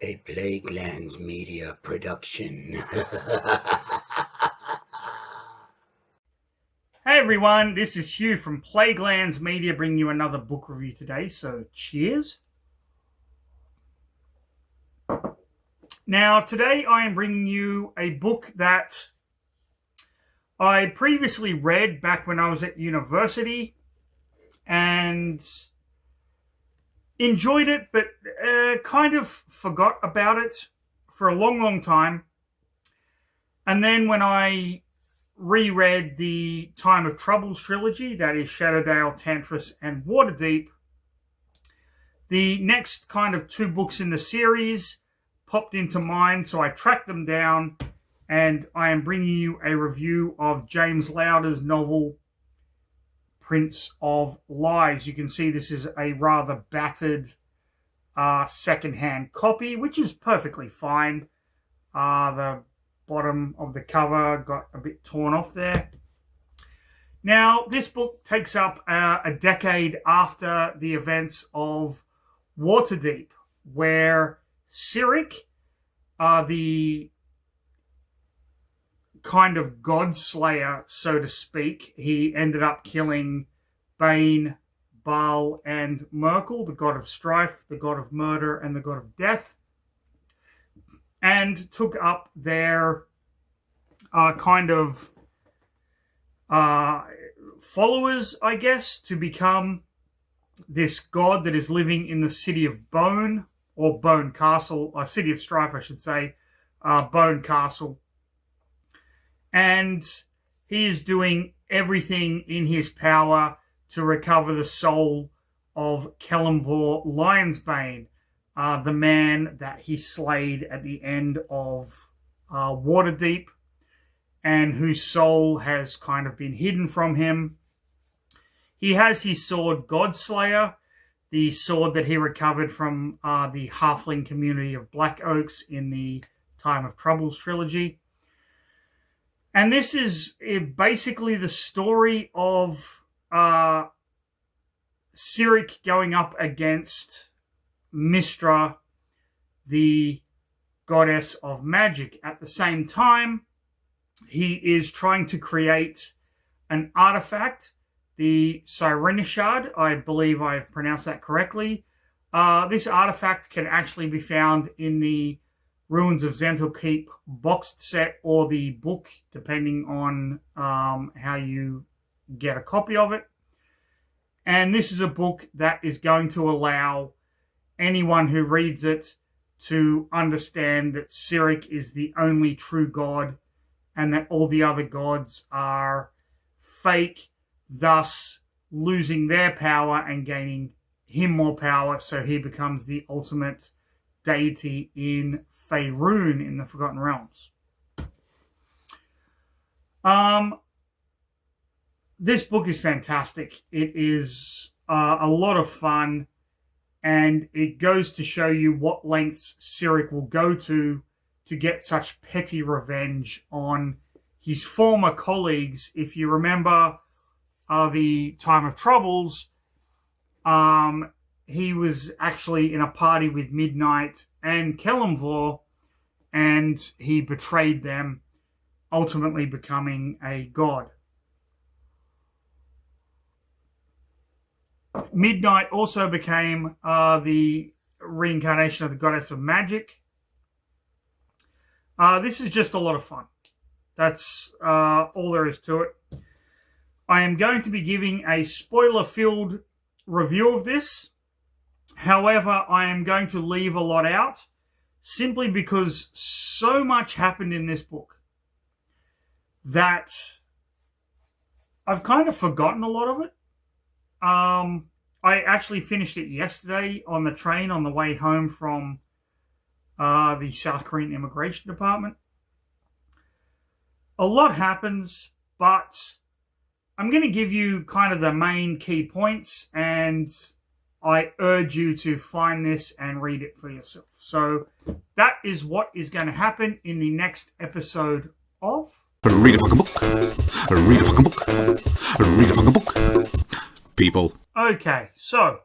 A Plaguelands Media production. Hey everyone, this is Hugh from Plaguelands Media bringing you another book review today, so cheers. Now, today I am bringing you a book that I previously read back when I was at university and enjoyed it, but kind of forgot about it for a long time. And then when I reread the Time of Troubles trilogy, that is Shadowdale, Tantris, and Waterdeep, the next kind of two books in the series popped into mind, so I tracked them down, and I am bringing you a review of James Lowder's novel, Prince of Lies. You can see this is a rather battered second-hand copy, which is perfectly fine. The bottom of the cover got a bit torn off there. Now, this book takes up a decade after the events of Waterdeep, where Cyric, the kind of god slayer, so to speak, he ended up killing Bane, Baal, and Merkel, the god of strife, the god of murder, and the god of death, and took up their kind of followers, I guess, to become this god that is living in the city of Bone, or Bone Castle, or City of Strife, I should say, Bone Castle. And he is doing everything in his power to recover the soul of Kelemvor Lionsbane, the man that he slayed at the end of Waterdeep, and whose soul has kind of been hidden from him. He has his sword, Godslayer, the sword that he recovered from the halfling community of Black Oaks in the Time of Troubles trilogy. And this is basically the story of Cyric going up against Mystra, the goddess of magic. At the same time, he is trying to create an artifact, the Cyrenishad. I believe I've pronounced that correctly. This artifact can actually be found in the Ruins of Xanthal boxed set or the book, depending on how you get a copy of it. And this is a book that is going to allow anyone who reads it to understand that Cyric is the only true god and that all the other gods are fake, thus losing their power and gaining him more power, so he becomes the ultimate deity in Faerun in the Forgotten Realms. This book is fantastic. It is a lot of fun, and it goes to show you what lengths Cyric will go to get such petty revenge on his former colleagues. If you remember the Time of Troubles, he was actually in a party with Midnight and Kelemvor, and he betrayed them, ultimately becoming a god. Midnight also became the reincarnation of the goddess of magic. This is just a lot of fun. That's all there is to it. I am going to be giving a spoiler-filled review of this. However, I am going to leave a lot out simply because so much happened in this book that I've kind of forgotten a lot of it. I actually finished it yesterday on the train on the way home from the South Korean Immigration Department. A lot happens, but I'm going to give you kind of the main key points, and I urge you to find this and read it for yourself. So that is what is going to happen in the next episode of Read a fucking book. Read a fucking book. Read a fucking book. People. Okay, so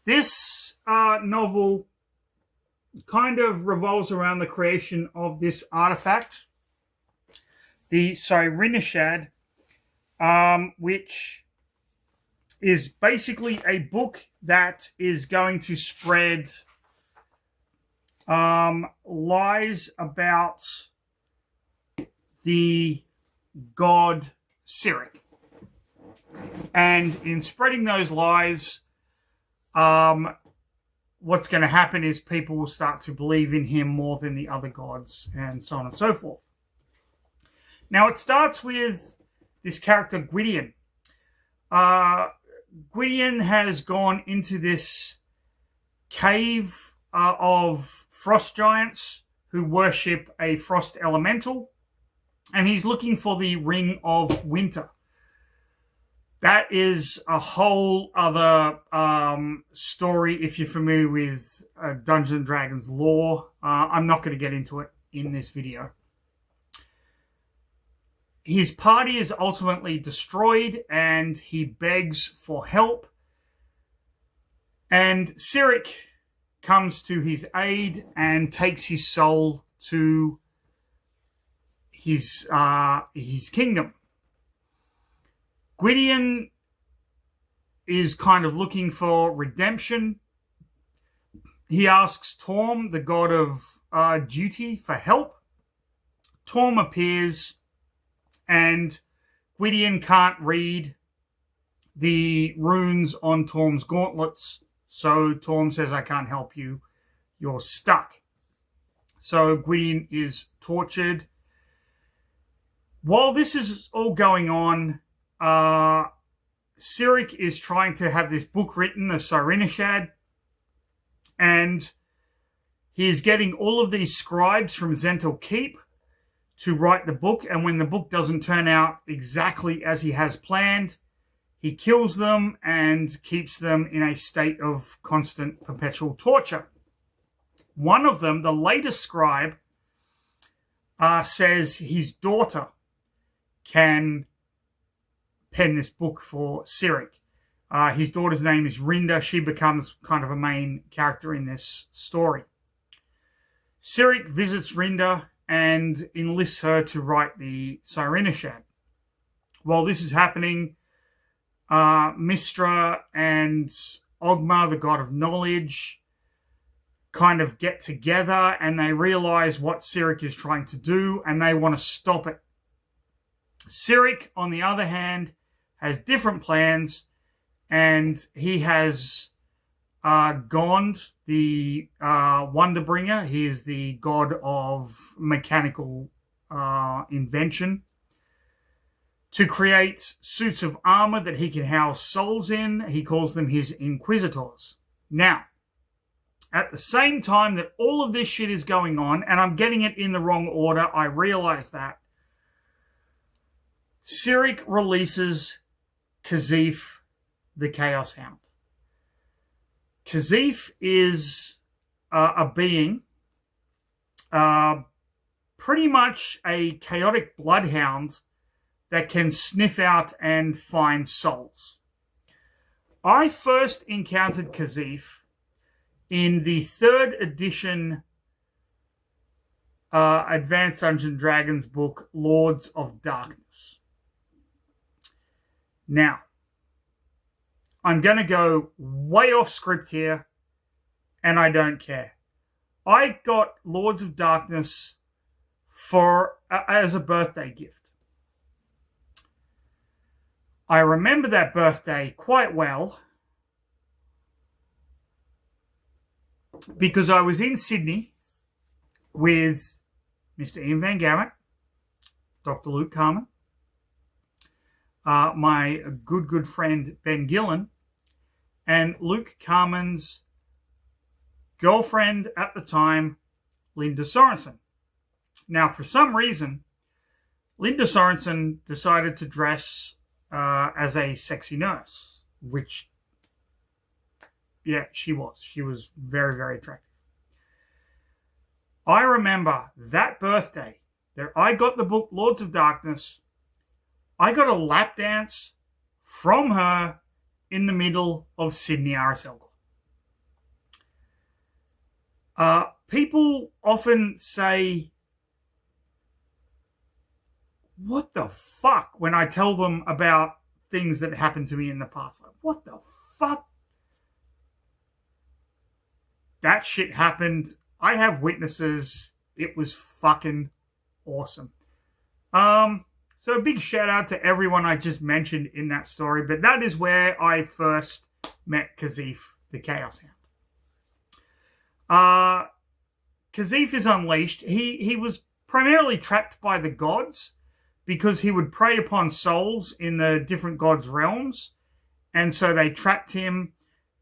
This novel kind of revolves around the creation of this artifact, the Cyrenishad, which is basically a book that is going to spread lies about the god Cyric. And in spreading those lies, what's going to happen is people will start to believe in him more than the other gods, and so on and so forth. Now, it starts with this character, Gwydion. Gwydion has gone into this cave of frost giants who worship a frost elemental, and he's looking for the Ring of Winter. That is a whole other story if you're familiar with Dungeons & Dragons lore. I'm not going to get into it in this video. His party is ultimately destroyed and he begs for help. And Cyric comes to his aid and takes his soul to his kingdom. Gwydion is kind of looking for redemption. He asks Torm, the god of duty, for help. Torm appears, and Gwydion can't read the runes on Torm's gauntlets, so Torm says, I can't help you, you're stuck. So Gwydion is tortured. While this is all going on, Cyric is trying to have this book written, the Cyrenishad, and he is getting all of these scribes from Zental Keep to write the book, and when the book doesn't turn out exactly as he has planned, he kills them and keeps them in a state of constant perpetual torture. One of them, the latest scribe, says his daughter can pen this book for Cyric. His daughter's name is Rinda. She becomes kind of a main character in this story. Cyric visits Rinda and enlists her to write the Cyrenishad. While this is happening, Mistra and Ogma, the god of knowledge, kind of get together and they realize what Cyric is trying to do and they want to stop it. Cyric, on the other hand, has different plans, and he has Gond, the Wonderbringer. He is the god of mechanical invention, to create suits of armor that he can house souls in. He calls them his Inquisitors. Now, at the same time that all of this shit is going on, and I'm getting it in the wrong order, I realize that, Cyric releases Kazif, the Chaos Hound. Kazif is a being, pretty much a chaotic bloodhound that can sniff out and find souls. I first encountered Kazif in the 3rd edition Advanced Dungeons & Dragons book, Lords of Darkness. Now, I'm going to go way off script here, and I don't care. I got Lords of Darkness as a birthday gift. I remember that birthday quite well because I was in Sydney with Mr. Ian Van Gammett, Dr. Luke Carman, my good friend Ben Gillen, and Luke Carman's girlfriend at the time, Linda Sorensen. Now, for some reason, Linda Sorensen decided to dress as a sexy nurse, which, yeah, she was. She was very, very attractive. I remember that birthday that I got the book Lords of Darkness. I got a lap dance from her in the middle of Sydney RSL Club. People often say, what the fuck, when I tell them about things that happened to me in the past. Like, what the fuck? That shit happened. I have witnesses. It was fucking awesome. So a big shout out to everyone I just mentioned in that story, but that is where I first met Kazif, the Chaos Hound. Kazif is unleashed. He was primarily trapped by the gods because he would prey upon souls in the different gods' realms, and so they trapped him,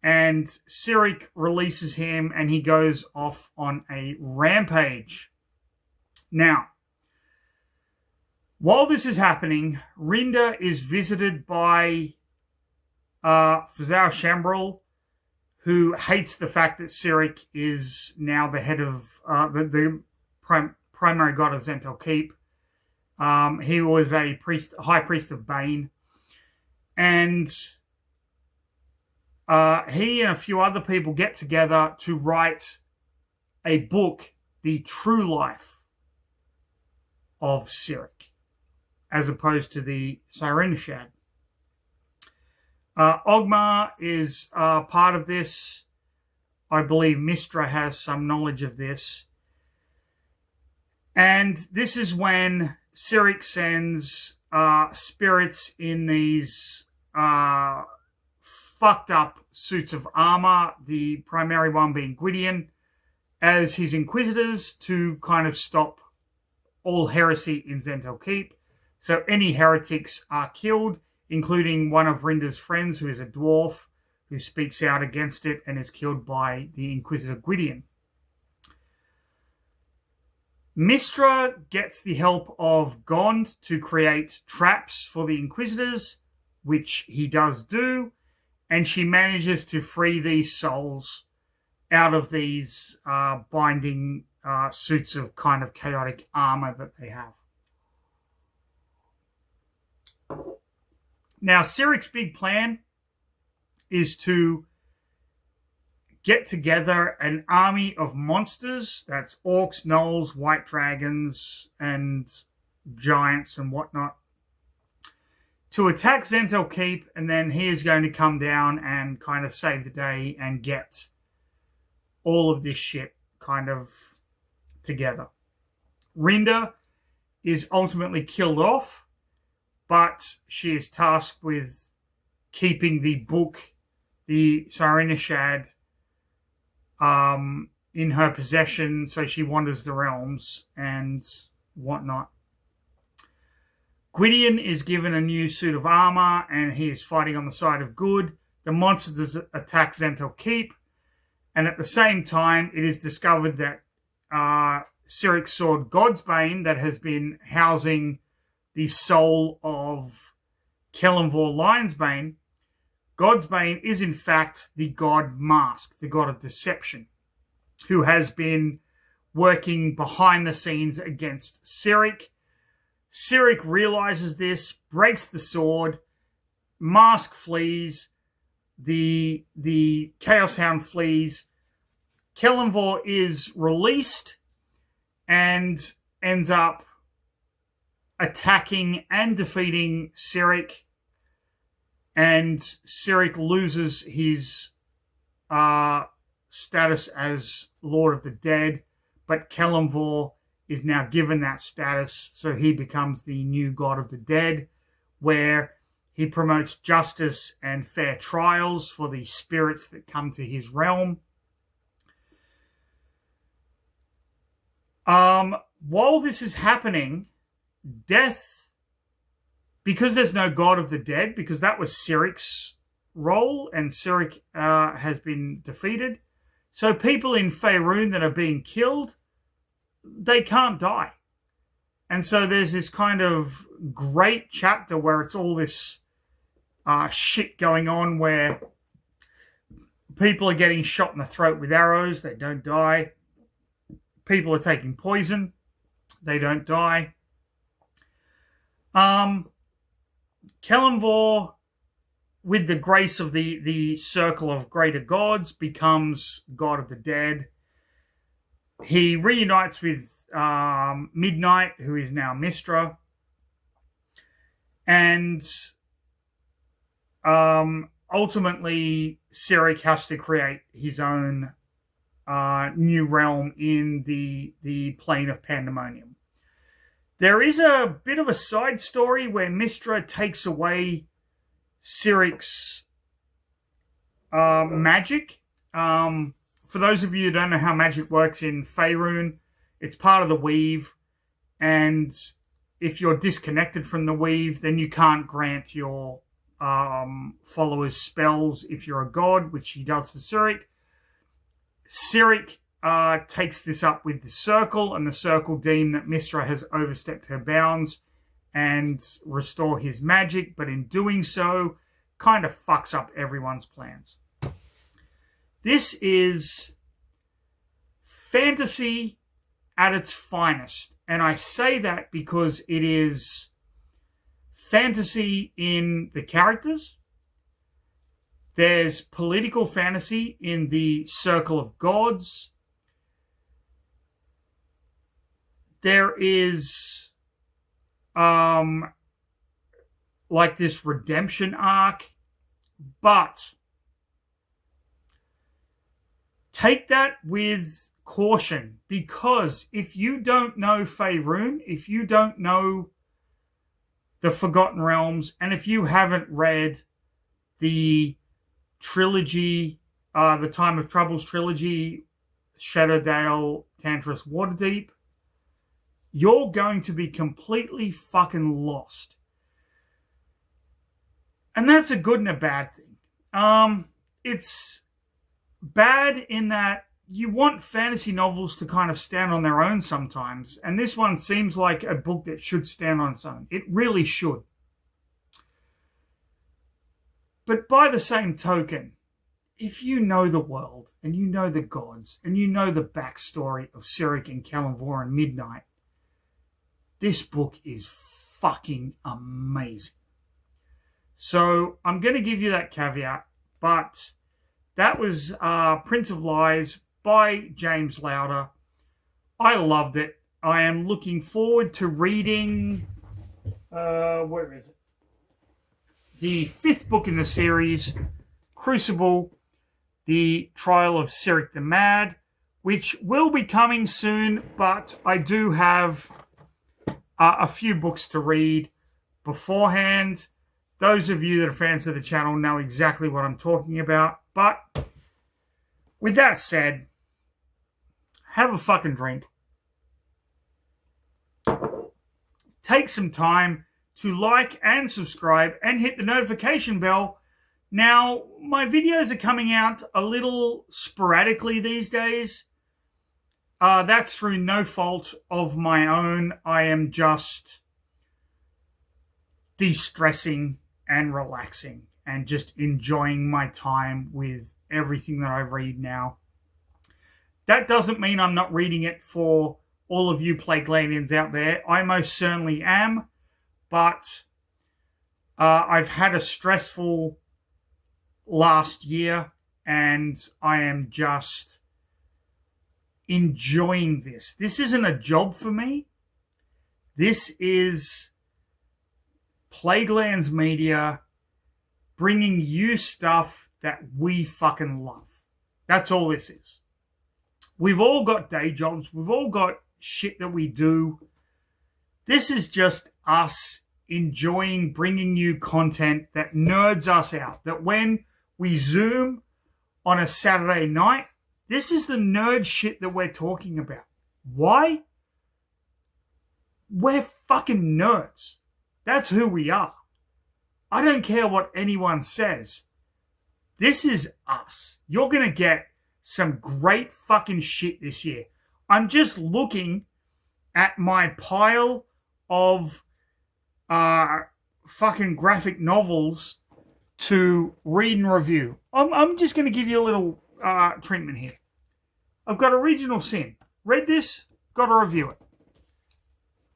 and Cyric releases him, and he goes off on a rampage. Now, while this is happening, Rinda is visited by Fazal Shambril, who hates the fact that Cyric is now the head of the primary god of Zentel Keep. He was a high priest of Bane, and he and a few other people get together to write a book, The True Life of Cyric, as opposed to the Cyrenishad. Ogmar is part of this. I believe Mistra has some knowledge of this. And this is when Cyric sends spirits in these fucked up suits of armor, the primary one being Gwydion, as his inquisitors to kind of stop all heresy in Zentel Keep. So any heretics are killed, including one of Rinda's friends, who is a dwarf, who speaks out against it and is killed by the Inquisitor Gwydion. Mistra gets the help of Gond to create traps for the Inquisitors, which he does do, and she manages to free these souls out of these binding suits of kind of chaotic armor that they have. Now, Cyric's big plan is to get together an army of monsters, that's orcs, gnolls, white dragons, and giants and whatnot, to attack Zentel Keep, and then he is going to come down and kind of save the day and get all of this shit kind of together. Rinda is ultimately killed off, but she is tasked with keeping the book, the Cyrenishad, in her possession, so she wanders the realms and whatnot. Gwydion is given a new suit of armor, and he is fighting on the side of good. The monsters attack Zentel Keep, and at the same time, it is discovered that Cyric's sword, Godsbane, that has been housing the soul of Kellanvor Lionsbane, Godsbane is in fact the god Mask, the god of deception, who has been working behind the scenes against Cyric. Cyric realizes this, breaks the sword, Mask flees, the Chaos Hound flees, Kellanvor is released and ends up attacking and defeating Cyric, and Cyric loses his status as Lord of the Dead, but Kellanvor is now given that status, so he becomes the new God of the Dead, where he promotes justice and fair trials for the spirits that come to his realm. While this is happening, Death, because there's no God of the Dead, because that was Cyric's role, and Cyric has been defeated, so people in Faerun that are being killed, they can't die. And so there's this kind of great chapter where it's all this shit going on, where people are getting shot in the throat with arrows, they don't die. People are taking poison, they don't die. Kellanvor, with the grace of the circle of greater gods, becomes God of the Dead. he reunites with Midnight, who is now Mystra, and ultimately Cyric has to create his own new realm in the plane of Pandemonium. There is a bit of a side story where Mystra takes away Cyric's magic. For those of you who don't know how magic works in Faerun, it's part of the weave, and if you're disconnected from the weave, then you can't grant your followers spells if you're a god, which he does for Cyric. Cyric takes this up with the Circle, and the Circle deem that Mystra has overstepped her bounds and restore his magic, but in doing so, kind of fucks up everyone's plans. This is fantasy at its finest, and I say that because it is fantasy in the characters. There's political fantasy in the Circle of Gods. There is like this redemption arc, but take that with caution, because if you don't know Faerun, if you don't know the Forgotten Realms, and if you haven't read the trilogy, the Time of Troubles trilogy, Shadowdale, Tantris, Waterdeep, you're going to be completely fucking lost. And that's a good and a bad thing. It's bad in that you want fantasy novels to kind of stand on their own sometimes, and this one seems like a book that should stand on its own. It really should. But by the same token, if you know the world, and you know the gods, and you know the backstory of Cyric and Kalimvor and Midnight, this book is fucking amazing. So I'm going to give you that caveat, but that was Prince of Lies by James Lowder. I loved it. I am looking forward to reading, where is it? The 5th book in the series, Crucible, The Trial of Cyric the Mad, which will be coming soon, but I do have a few books to read beforehand. Those of you that are fans of the channel know exactly what I'm talking about. But with that said, have a fucking drink. Take some time to like and subscribe and hit the notification bell. Now, my videos are coming out a little sporadically these days. That's through no fault of my own. I am just de-stressing and relaxing and just enjoying my time with everything that I read now. That doesn't mean I'm not reading it for all of you Plaguelandians out there. I most certainly am, but I've had a stressful last year, and I am just enjoying this. This isn't a job for me. This is Plaguelands Media bringing you stuff that we fucking love. That's all this is. We've all got day jobs. We've all got shit that we do. This is just us enjoying bringing you content that nerds us out. That when we Zoom on a Saturday night, this is the nerd shit that we're talking about. Why? We're fucking nerds. That's who we are. I don't care what anyone says. This is us. You're going to get some great fucking shit this year. I'm just looking at my pile of fucking graphic novels to read and review. I'm just going to give you a little treatment here. I've got Original Sin. Read this, got to review it.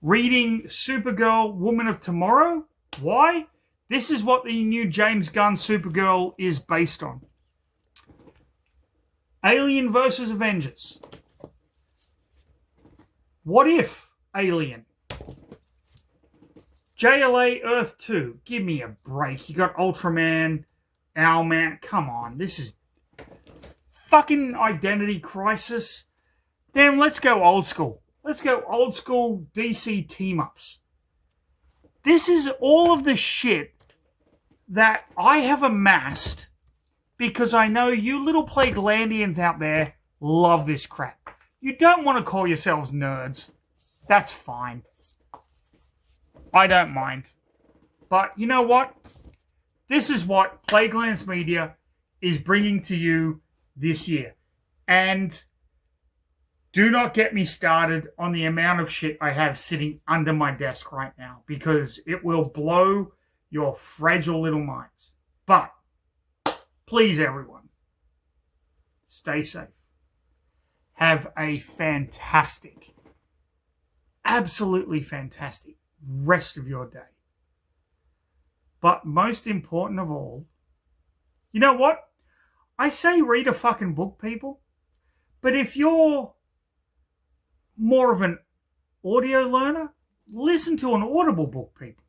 Reading Supergirl, Woman of Tomorrow. Why? This is what the new James Gunn Supergirl is based on. Alien vs. Avengers. What If Alien? JLA Earth 2. Give me a break. You got Ultraman, Owlman. Come on. This is fucking Identity Crisis. Then let's go old school. Let's go old school DC team-ups. This is all of the shit that I have amassed because I know you little Plaguelandians out there love this crap. You don't want to call yourselves nerds. That's fine. I don't mind. But you know what? This is what Plaguelands Media is bringing to you this year. And do not get me started on the amount of shit I have sitting under my desk right now, because it will blow your fragile little minds. But please, everyone, stay safe. Have a fantastic, absolutely fantastic rest of your day. But most important of all, you know what? I say read a fucking book, people. But if you're more of an audio learner, listen to an Audible book, people.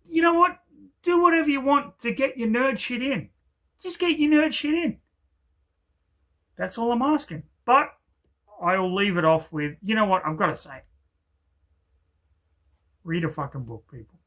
You know what? Do whatever you want to get your nerd shit in. Just get your nerd shit in. That's all I'm asking. But I'll leave it off with, you know what? I've got to say, read a fucking book, people.